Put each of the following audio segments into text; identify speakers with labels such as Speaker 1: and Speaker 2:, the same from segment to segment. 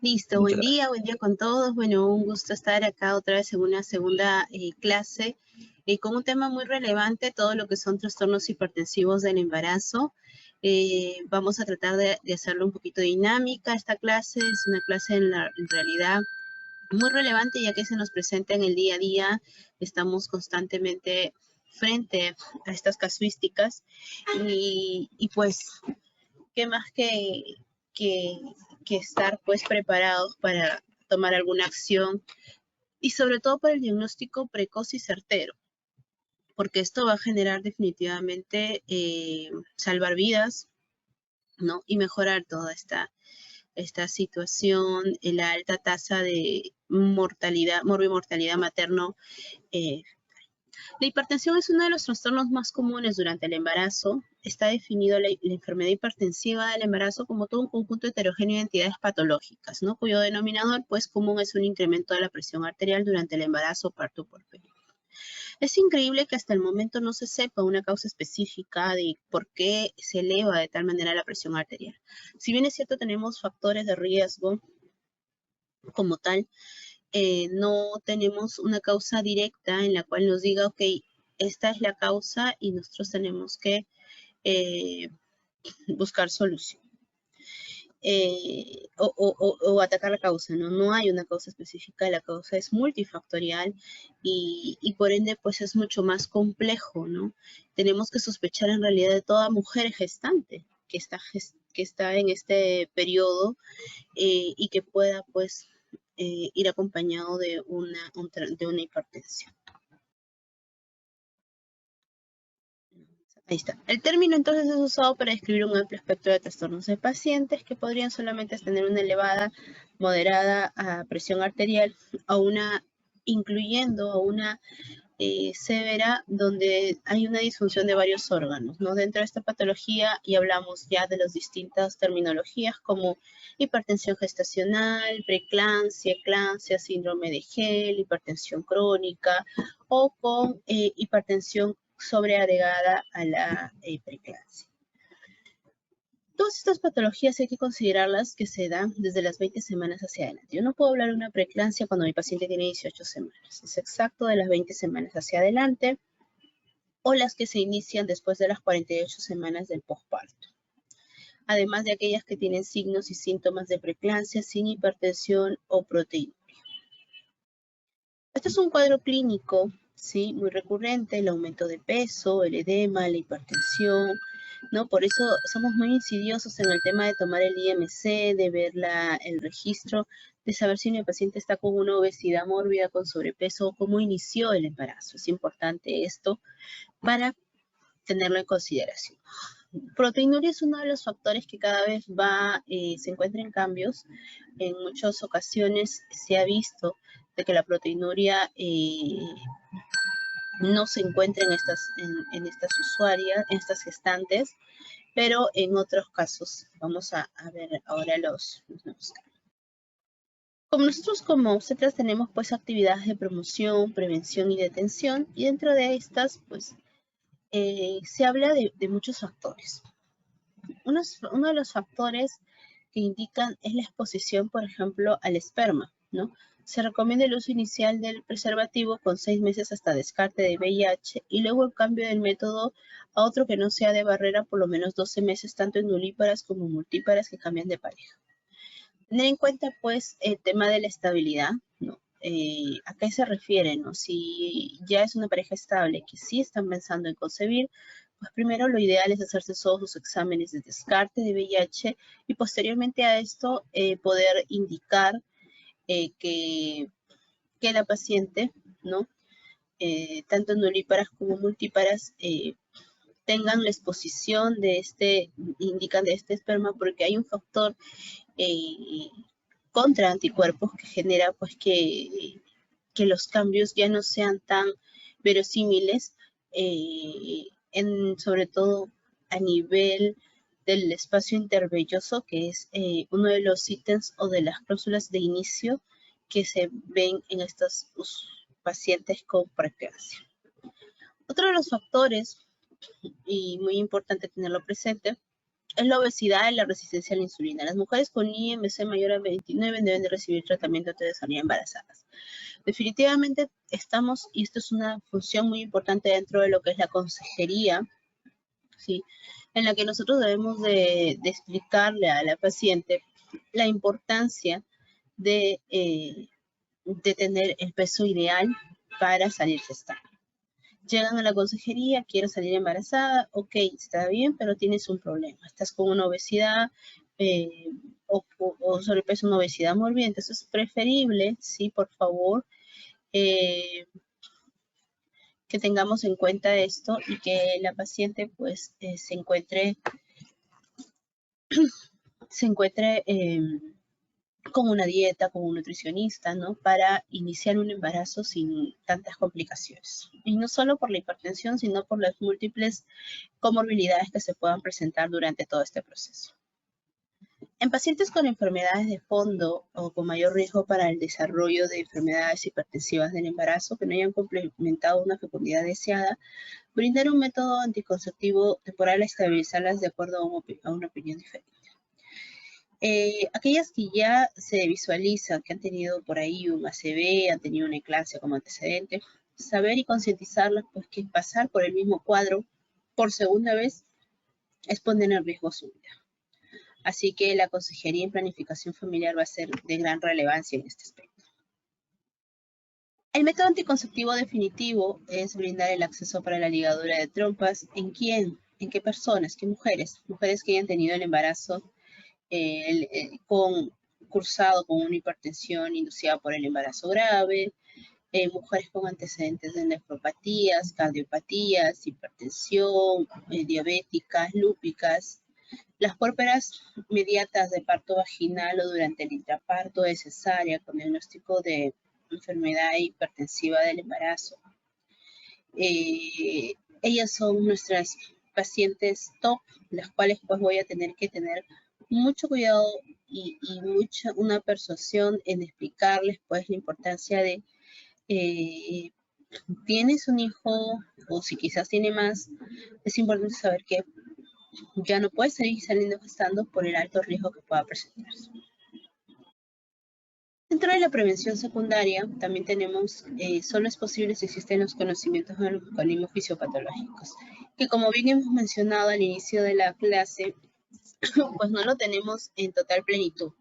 Speaker 1: Listo,
Speaker 2: Muchas gracias.
Speaker 1: buen día con todos. Bueno, un gusto estar acá otra vez en una segunda clase con un tema muy relevante, todo lo que son trastornos hipertensivos del embarazo. Vamos a tratar de hacerlo un poquito dinámica. Esta clase es una clase en realidad muy relevante ya que se nos presenta en el día a día. Estamos constantemente frente a estas casuísticas y pues qué más que, que estar pues preparados para tomar alguna acción y sobre todo para el diagnóstico precoz y certero, porque esto va a generar definitivamente salvar vidas, ¿no? Y mejorar toda esta situación, la alta tasa de mortalidad, morbimortalidad materno la hipertensión es uno de los trastornos más comunes durante el embarazo. Está definido la enfermedad hipertensiva del embarazo como todo un conjunto heterogéneo de entidades patológicas, ¿no? Cuyo denominador, pues, común es un incremento de la presión arterial durante el embarazo, parto por puerperio. Es increíble que hasta el momento no se sepa una causa específica de por qué se eleva de tal manera la presión arterial. Si bien es cierto, tenemos factores de riesgo como tal, no tenemos una causa directa en la cual nos diga, ok, esta es la causa y nosotros tenemos que eh, buscar solución. O atacar la causa, ¿no? No hay una causa específica, la causa es multifactorial y por ende pues es mucho más complejo, ¿no? Tenemos que sospechar en realidad de toda mujer gestante que está en este periodo y que pueda pues ir acompañado de de una hipertensión. Ahí está. El término entonces es usado para describir un amplio espectro de trastornos de pacientes que podrían solamente tener una elevada, moderada presión arterial o una, incluyendo a una severa donde hay una disfunción de varios órganos, ¿no? Dentro de esta patología y hablamos ya de las distintas terminologías como hipertensión gestacional, preeclampsia, eclampsia, síndrome de Gel, hipertensión crónica o con hipertensión sobreagregada a la preeclampsia. Todas estas patologías hay que considerarlas que se dan desde las 20 semanas hacia adelante. Yo no puedo hablar de una preeclampsia cuando mi paciente tiene 18 semanas. Es exacto de las 20 semanas hacia adelante o las que se inician después de las 48 semanas del posparto. Además de aquellas que tienen signos y síntomas de preeclampsia sin hipertensión o proteinuria. Este es un cuadro clínico, ¿sí? Muy recurrente, el aumento de peso, el edema, la hipertensión, ¿no? Por eso somos muy insidiosos en el tema de tomar el IMC, de ver el registro, de saber si mi paciente está con una obesidad mórbida, con sobrepeso, o cómo inició el embarazo. Es importante esto para tenerlo en consideración. Proteinuria es uno de los factores que cada vez se encuentra en cambios. En muchas ocasiones se ha visto de que la proteinuria no se encuentra en estas usuarias, en estas gestantes, pero en otros casos, vamos a ver ahora los nuevos casos. Como nosotros como obstetras tenemos pues actividades de promoción, prevención y detención, y dentro de estas pues se habla de muchos factores. Uno de los factores que indican es la exposición, por ejemplo, al esperma, ¿no? Se recomienda el uso inicial del preservativo con 6 meses hasta descarte de VIH y luego el cambio del método a otro que no sea de barrera por lo menos 12 meses, tanto en nulíparas como multíparas que cambian de pareja. Tener en cuenta, pues, el tema de la estabilidad, ¿no? ¿A qué se refiere, no? Si ya es una pareja estable que sí están pensando en concebir, pues primero lo ideal es hacerse todos los exámenes de descarte de VIH y posteriormente a esto poder indicar que la paciente, ¿no? Tanto nulíparas como multíparas tengan la exposición indican de este esperma porque hay un factor contra anticuerpos que genera pues que los cambios ya no sean tan verosímiles, sobre todo a nivel del espacio intervelloso, que es uno de los ítems o de las cláusulas de inicio que se ven en estos pacientes con preeclampsia. Otro de los factores, y muy importante tenerlo presente, es la obesidad y la resistencia a la insulina. Las mujeres con IMC mayor a 29 deben de recibir tratamiento antes de salir embarazadas. Definitivamente estamos, y esto es una función muy importante dentro de lo que es la consejería, ¿sí? En la que nosotros debemos de explicarle a la paciente la importancia de tener el peso ideal para salir gestante. Llegan a la consejería, quiero salir embarazada, ok, está bien, pero tienes un problema. Estás con una obesidad o sobrepeso, una obesidad mórbida. Entonces es preferible, sí, por favor, que tengamos en cuenta esto y que la paciente pues se encuentre con una dieta, con un nutricionista, ¿no? Para iniciar un embarazo sin tantas complicaciones. Y no solo por la hipertensión, sino por las múltiples comorbilidades que se puedan presentar durante todo este proceso. En pacientes con enfermedades de fondo o con mayor riesgo para el desarrollo de enfermedades hipertensivas del embarazo que no hayan complementado una fecundidad deseada, brindar un método anticonceptivo temporal a estabilizarlas de acuerdo a una opinión diferente. Aquellas que ya se visualizan que han tenido por ahí un ACV, han tenido una eclampsia como antecedente, saber y concientizarlas pues que pasar por el mismo cuadro por segunda vez es poner en riesgo su vida. Así que la consejería en planificación familiar va a ser de gran relevancia en este aspecto. El método anticonceptivo definitivo es brindar el acceso para la ligadura de trompas. ¿En quién? ¿En qué personas? ¿Qué mujeres? Mujeres que hayan tenido el embarazo cursado con una hipertensión inducida por el embarazo grave, mujeres con antecedentes de nefropatías, cardiopatías, hipertensión, diabéticas, lúpicas, las puérperas inmediatas de parto vaginal o durante el intraparto de cesárea con diagnóstico de enfermedad hipertensiva del embarazo. Ellas son nuestras pacientes top, las cuales pues voy a tener que tener mucho cuidado y una persuasión en explicarles pues la importancia de tienes un hijo o si quizás tiene más, es importante saber que ya no puede seguir saliendo gestando por el alto riesgo que pueda presentarse. Dentro de la prevención secundaria también tenemos, solo es posible si existen los conocimientos de los mecanismos fisiopatológicos, que como bien hemos mencionado al inicio de la clase, pues no lo tenemos en total plenitud.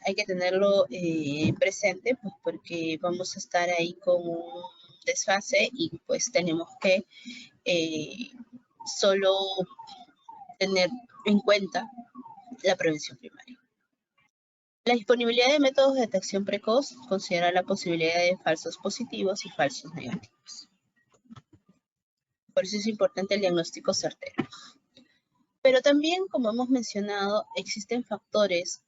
Speaker 1: Hay que tenerlo presente, pues porque vamos a estar ahí con un desfase y pues tenemos que solo tener en cuenta la prevención primaria. La disponibilidad de métodos de detección precoz considera la posibilidad de falsos positivos y falsos negativos. Por eso es importante el diagnóstico certero. Pero también, como hemos mencionado, existen factores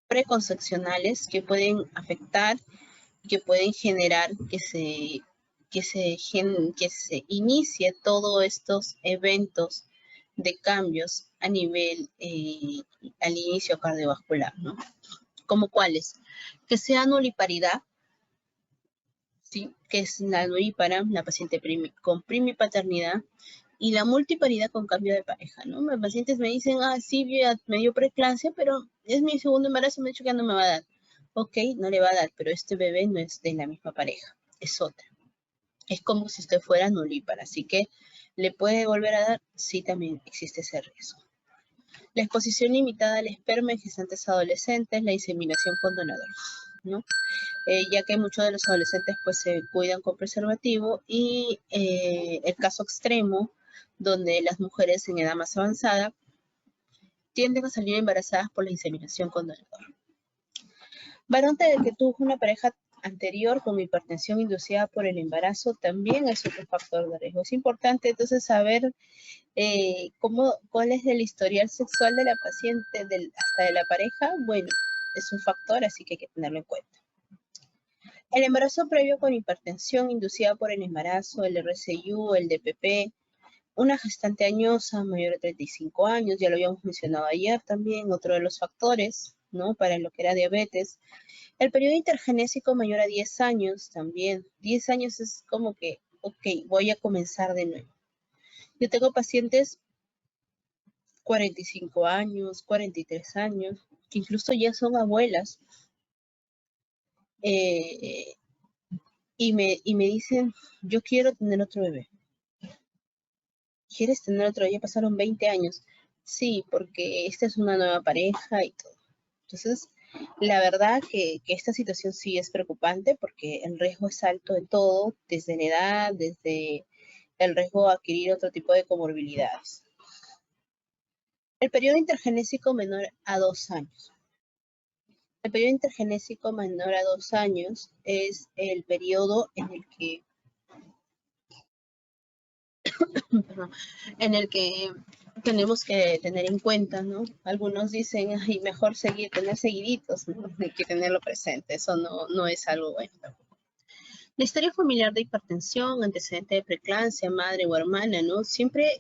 Speaker 1: preconcepcionales que pueden afectar, que pueden generar que se inicie todos estos eventos de cambios a nivel al inicio cardiovascular, ¿no? ¿Como cuáles? Que sea nuliparidad, ¿sí? Que es la nulípara, la paciente con primipaternidad, y la multiparidad con cambio de pareja, ¿no? Los pacientes me dicen, sí, me dio preeclampsia, pero es mi segundo embarazo, me ha dicho que no me va a dar. Ok, no le va a dar, pero este bebé no es de la misma pareja, es otra. Es como si usted fuera nulípara, así que ¿le puede volver a dar? Sí, también existe ese riesgo. La exposición limitada al esperma en gestantes adolescentes, la inseminación con donador, ¿no? Ya que muchos de los adolescentes pues se cuidan con preservativo y el caso extremo donde las mujeres en edad más avanzada tienden a salir embarazadas por la inseminación con donador. Varón que tuvo una pareja anterior con hipertensión inducida por el embarazo también es otro factor de riesgo. Es importante entonces saber cuál es el historial sexual de la paciente hasta de la pareja. Bueno, es un factor, así que hay que tenerlo en cuenta. El embarazo previo con hipertensión inducida por el embarazo, el RCIU, el DPP, una gestante añosa mayor de 35 años, ya lo habíamos mencionado ayer también, otro de los factores, ¿no? Para lo que era diabetes. El periodo intergenésico mayor a 10 años también. 10 años es como que, ok, voy a comenzar de nuevo. Yo tengo pacientes 45 años, 43 años, que incluso ya son abuelas, y me dicen, yo quiero tener otro bebé. ¿Quieres tener otro bebé? Ya pasaron 20 años. Sí, porque esta es una nueva pareja y todo. Entonces, la verdad que esta situación sí es preocupante porque el riesgo es alto en todo, desde la edad, desde el riesgo de adquirir otro tipo de comorbilidades. El periodo intergenésico menor a 2 años. El periodo intergenésico menor a 2 años es el periodo en el que, perdón, en el que tenemos que tener en cuenta, ¿no? Algunos dicen, ay, mejor tener seguiditos, ¿no? Hay que tenerlo presente, eso no es algo bueno. La historia familiar de hipertensión, antecedente de preeclampsia, madre o hermana, ¿no? Siempre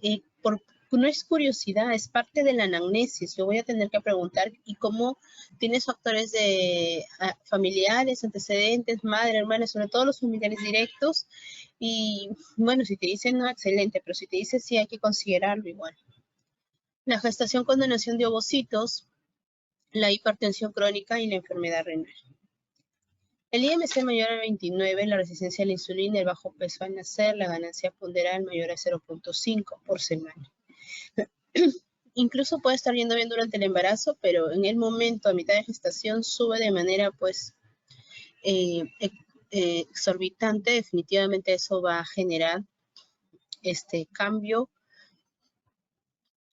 Speaker 1: no es curiosidad, es parte de la anamnesis. Yo voy a tener que preguntar, ¿y cómo tienes factores de familiares, antecedentes, madre, hermana, sobre todo los familiares directos? Y bueno, si te dicen no, excelente, pero si te dicen sí, hay que considerarlo igual. La gestación con donación de ovocitos, la hipertensión crónica y la enfermedad renal. El IMC mayor a 29, la resistencia a la insulina, el bajo peso al nacer, la ganancia ponderal mayor a 0.5 por semana. Incluso puede estar yendo bien durante el embarazo, pero en el momento, a mitad de gestación, sube de manera pues exorbitante. Definitivamente eso va a generar cambio,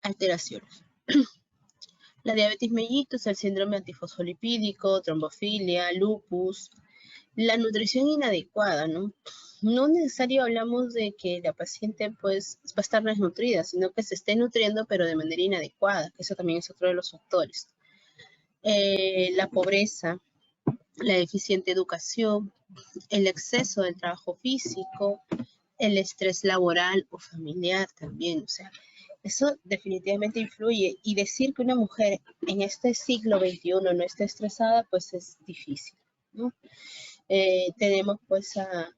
Speaker 1: alteraciones. La diabetes mellitus, el síndrome antifosfolipídico, trombofilia, lupus, la nutrición inadecuada, ¿no? No necesario hablamos de que la paciente pues va a estar desnutrida, sino que se esté nutriendo pero de manera inadecuada, que eso también es otro de los factores. La pobreza, la deficiente educación, el exceso del trabajo físico, el estrés laboral o familiar también, o sea, eso definitivamente influye. Y decir que una mujer en este siglo XXI no está estresada, pues es difícil, ¿no? Tenemos pues a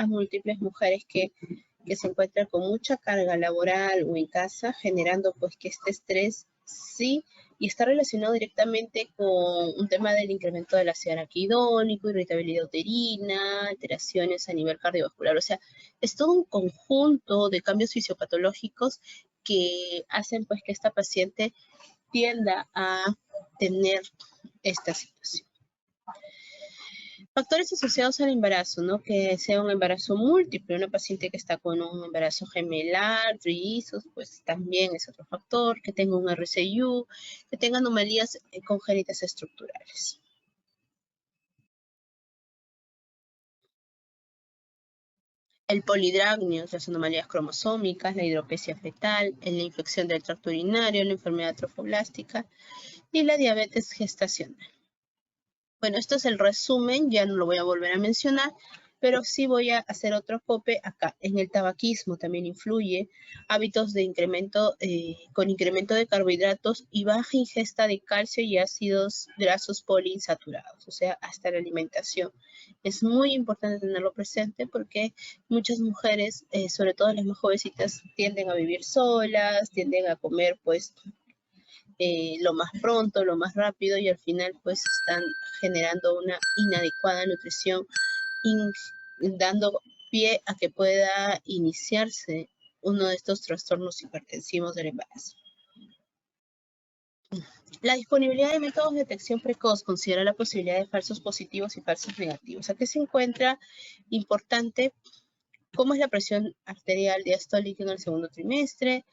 Speaker 1: múltiples mujeres que se encuentran con mucha carga laboral o en casa, generando pues que este estrés sí, y está relacionado directamente con un tema del incremento del ácido araquidónico, irritabilidad uterina, alteraciones a nivel cardiovascular. O sea, es todo un conjunto de cambios fisiopatológicos que hacen pues que esta paciente tienda a tener esta situación. Factores asociados al embarazo, ¿no? Que sea un embarazo múltiple, una paciente que está con un embarazo gemelar, trillizos, pues también es otro factor, que tenga un RCIU, que tenga anomalías congénitas estructurales. El polidragnio, las anomalías cromosómicas, la hidropesia fetal, la infección del tracto urinario, la enfermedad trofoblástica y la diabetes gestacional. Bueno, esto es el resumen, ya no lo voy a volver a mencionar, pero sí voy a hacer otro cope acá. En el tabaquismo también influye, hábitos de incremento, con incremento de carbohidratos y baja ingesta de calcio y ácidos grasos poliinsaturados, o sea, hasta la alimentación. Es muy importante tenerlo presente porque muchas mujeres, sobre todo las más jovencitas, tienden a vivir solas, tienden a comer pues lo más pronto, lo más rápido y al final pues están generando una inadecuada nutrición, dando pie a que pueda iniciarse uno de estos trastornos hipertensivos del embarazo. La disponibilidad de métodos de detección precoz considera la posibilidad de falsos positivos y falsos negativos. Aquí se encuentra importante cómo es la presión arterial diastólica en el segundo trimestre,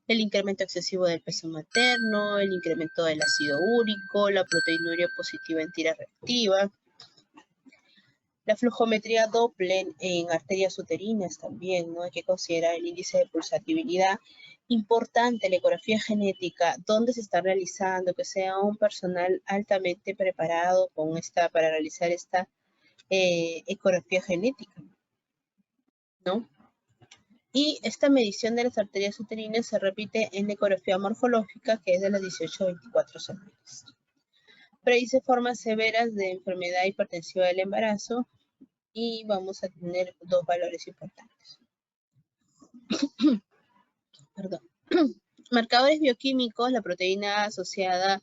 Speaker 1: el incremento excesivo del peso materno, el incremento del ácido úrico, la proteinuria positiva en tira reactiva, la flujometría Doppler en arterias uterinas también, ¿no? Hay que considerar el índice de pulsatividad. Importante, la ecografía genética, dónde se está realizando, que sea un personal altamente preparado para realizar esta ecografía genética, ¿no? Y esta medición de las arterias uterinas se repite en la ecografía morfológica, que es de las 18 a 24 semanas. Predice formas severas de enfermedad hipertensiva del embarazo y vamos a tener dos valores importantes. Perdón. Marcadores bioquímicos, la proteína asociada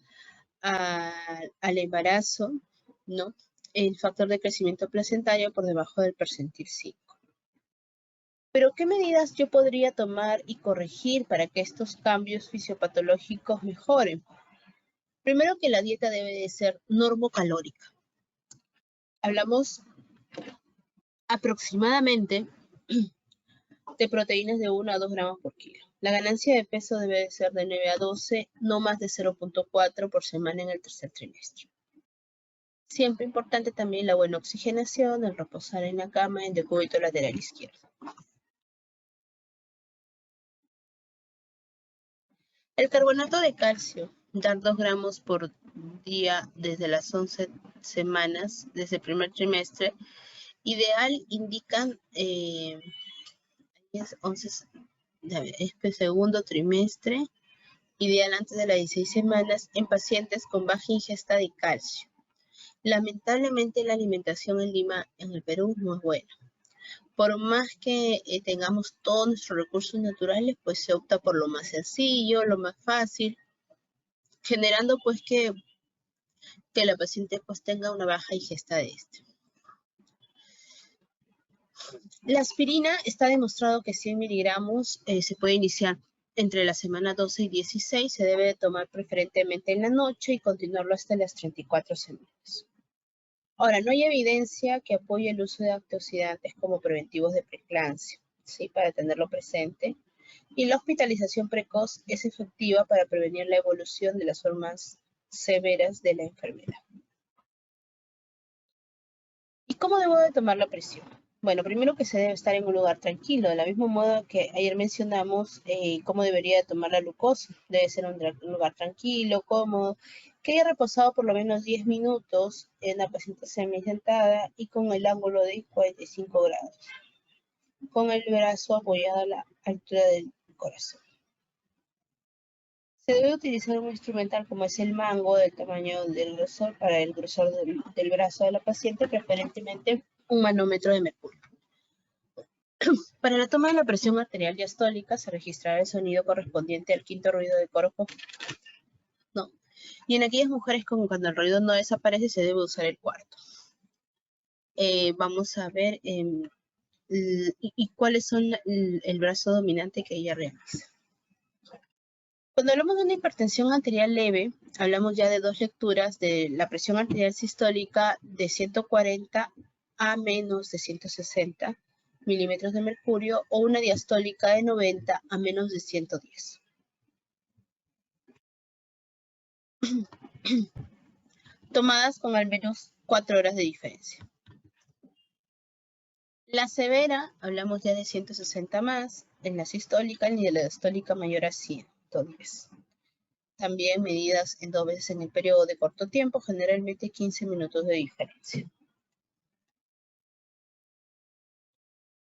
Speaker 1: al embarazo, ¿no? El factor de crecimiento placentario por debajo del percentil 5. Pero, ¿qué medidas yo podría tomar y corregir para que estos cambios fisiopatológicos mejoren? Primero, que la dieta debe de ser normocalórica. Hablamos aproximadamente de proteínas de 1 a 2 gramos por kilo. La ganancia de peso debe de ser de 9 a 12, no más de 0.4 por semana en el tercer trimestre. Siempre importante también la buena oxigenación, el reposar en la cama en decúbito lateral izquierdo. El carbonato de calcio, dar 2 gramos por día desde las 11 semanas, desde el primer trimestre. Ideal indican 11, segundo trimestre, ideal antes de las 16 semanas en pacientes con baja ingesta de calcio. Lamentablemente la alimentación en Lima, en el Perú, no es buena. Por más que tengamos todos nuestros recursos naturales, pues se opta por lo más sencillo, lo más fácil, generando pues que la paciente pues tenga una baja ingesta de este. La aspirina está demostrado que 100 miligramos se puede iniciar entre la semana 12 y 16, se debe de tomar preferentemente en la noche y continuarlo hasta las 34 semanas. Ahora, no hay evidencia que apoye el uso de antioxidantes como preventivos de preeclampsia, ¿sí? Para tenerlo presente. Y la hospitalización precoz es efectiva para prevenir la evolución de las formas severas de la enfermedad. ¿Y cómo debo de tomar la presión? Bueno, primero que se debe estar en un lugar tranquilo, de la misma modo que ayer mencionamos cómo debería de tomar la glucosa. Debe ser un lugar tranquilo, cómodo, que haya reposado por lo menos 10 minutos en la paciente semisentada y con el ángulo de 45 grados, con el brazo apoyado a la altura del corazón. Se debe utilizar un instrumental como es el mango del tamaño del grosor para el grosor del brazo de la paciente, preferentemente un manómetro de mercurio. Para la toma de la presión arterial diastólica se registrará el sonido correspondiente al quinto ruido de corazón. No. Y en aquellas mujeres como cuando el ruido no desaparece se debe usar el cuarto. Vamos a ver y cuáles son el brazo dominante que ella realiza. Cuando hablamos de una hipertensión arterial leve, hablamos ya de dos lecturas de la presión arterial sistólica de 140 a menos de 160 milímetros de mercurio o una diastólica de 90 a menos de 110. Tomadas con al menos 4 horas de diferencia. La severa, hablamos ya de 160 más, en la sistólica y de la diastólica mayor a 110. También medidas en 2 veces en el periodo de corto tiempo, generalmente 15 minutos de diferencia.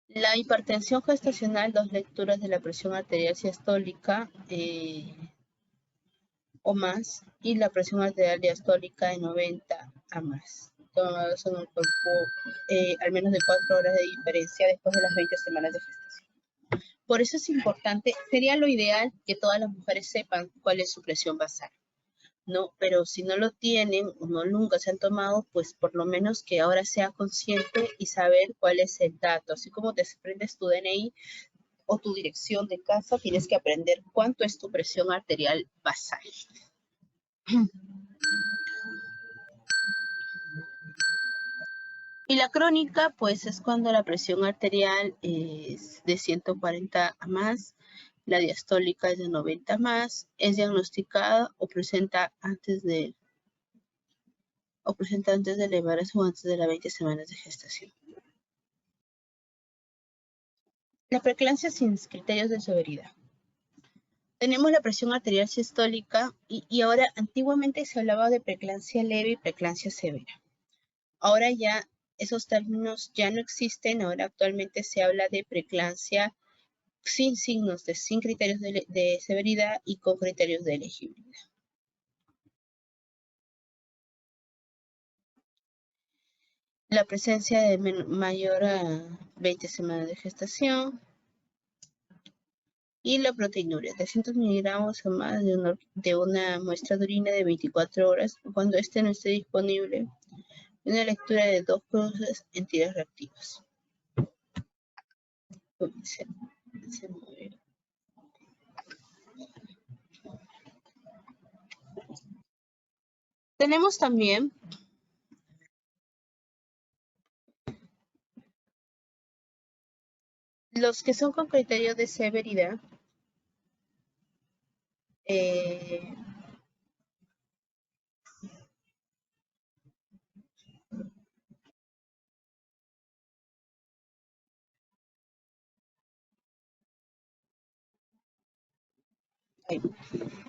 Speaker 1: La hipertensión gestacional, 2 lecturas de la presión arterial siestólica o más, y la presión arterial diastólica de 90 a más. Tomados en el cuerpo al menos de 4 horas de diferencia después de las 20 semanas de gestación. Por eso es importante, sería lo ideal que todas las mujeres sepan cuál es su presión basal, ¿no? Pero si no lo tienen o no nunca se han tomado, pues por lo menos que ahora sea consciente y saber cuál es el dato. Así como te aprendes tu DNI o tu dirección de casa, tienes que aprender cuánto es tu presión arterial basal. Y la crónica, pues es cuando la presión arterial es de 140 a más, la diastólica es de 90 más, es diagnosticada o presenta antes del embarazo o antes de las 20 semanas de gestación. La preeclampsia sin criterios de severidad. Tenemos la presión arterial sistólica y ahora antiguamente se hablaba de preeclampsia leve y preeclampsia severa. Ahora ya esos términos ya no existen, ahora actualmente se habla de preeclampsia sin signos, sin criterios de severidad y con criterios de elegibilidad. La presencia de mayor a 20 semanas de gestación. Y la proteinuria, 300 miligramos o más de una muestra de orina de 24 horas cuando éste no esté disponible. Una lectura de 2 cruces en tiras reactivas. Tenemos también los que son con criterio de severidad.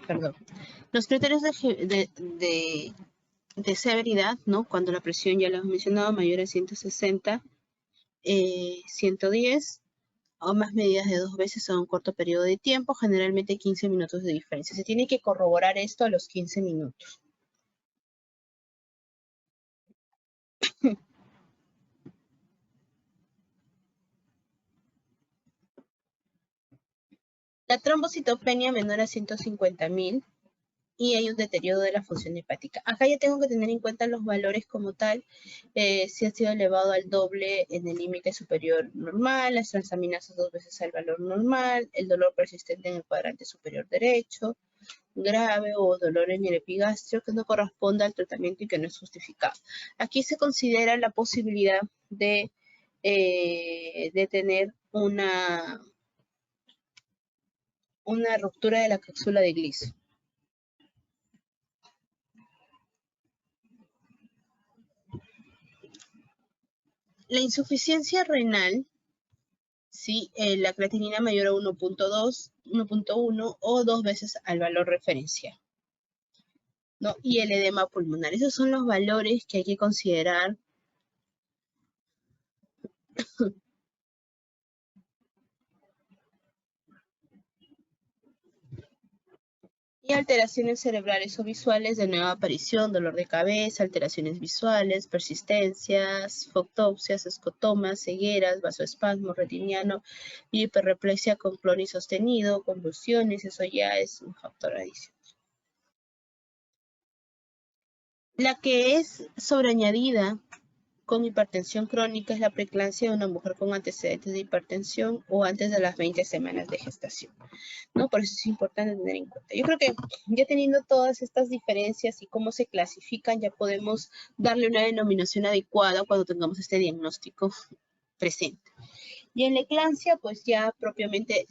Speaker 1: Perdón. Los criterios de severidad, ¿no? Cuando la presión, ya lo hemos mencionado, mayor a 160, 110 o más medidas de 2 veces a un corto periodo de tiempo, generalmente 15 minutos de diferencia. Se tiene que corroborar esto a los 15 minutos. La trombocitopenia menor a 150.000 y hay un deterioro de la función hepática. Acá ya tengo que tener en cuenta los valores como tal, si ha sido elevado al doble en el límite superior normal, las transaminasas 2 veces al valor normal, el dolor persistente en el cuadrante superior derecho, grave o dolor en el epigastrio que no corresponde al tratamiento y que no es justificado. Aquí se considera la posibilidad de tener una ruptura de la cápsula de gliso. La insuficiencia renal, ¿sí? La creatinina mayor a 1.2, 1.1 o 2 veces al valor referencial, ¿no? Y el edema pulmonar. Esos son los valores que hay que considerar. Y alteraciones cerebrales o visuales de nueva aparición, dolor de cabeza, alteraciones visuales, persistencias, fotopsias, escotomas, cegueras, vasoespasmo retiniano, hiperreplexia con cloni sostenido, convulsiones, eso ya es un factor adicional. La que es sobreañadida con hipertensión crónica es la preeclampsia de una mujer con antecedentes de hipertensión o antes de las 20 semanas de gestación, ¿no? Por eso es importante tener en cuenta. Yo creo que ya teniendo todas estas diferencias y cómo se clasifican, ya podemos darle una denominación adecuada cuando tengamos este diagnóstico presente. Y en la eclampsia, pues ya propiamente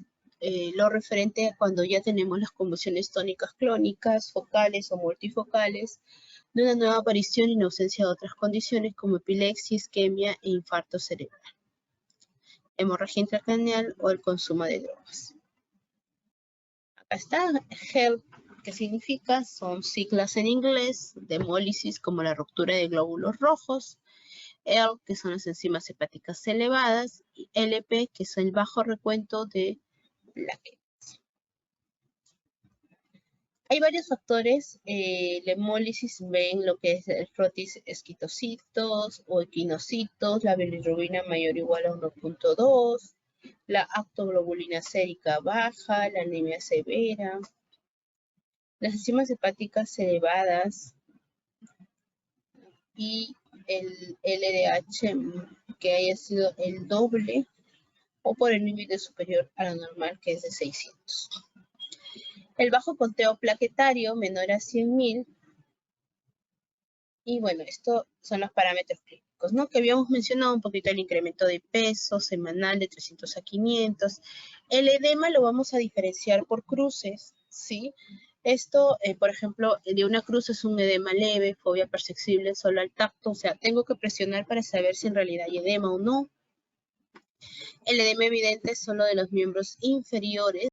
Speaker 1: lo referente a cuando ya tenemos las convulsiones tónicas clónicas, focales o multifocales, de una nueva aparición y en ausencia de otras condiciones como epilepsia, isquemia e infarto cerebral, hemorragia intracraneal o el consumo de drogas. Acá está, HELP, que significa, son siglas en inglés, de hemólisis como la ruptura de glóbulos rojos, L, que son las enzimas hepáticas elevadas, y LP, que es el bajo recuento de plaquetas. Hay varios factores, la hemólisis ven lo que es el frotis esquitocitos o equinocitos, la bilirrubina mayor o igual a 1.2, la aptoglobulina sérica baja, la anemia severa, las enzimas hepáticas elevadas y el LDH que haya sido el doble o por el límite superior a lo normal, que es de 600. El bajo conteo plaquetario menor a 100.000. Y bueno, estos son los parámetros clínicos, ¿no? Que habíamos mencionado un poquito el incremento de peso semanal de 300 a 500. El edema lo vamos a diferenciar por cruces, ¿sí? Esto, por ejemplo, de una cruz es un edema leve, fobia perceptible solo al tacto, o sea, tengo que presionar para saber si en realidad hay edema o no. El edema evidente es solo de los miembros inferiores.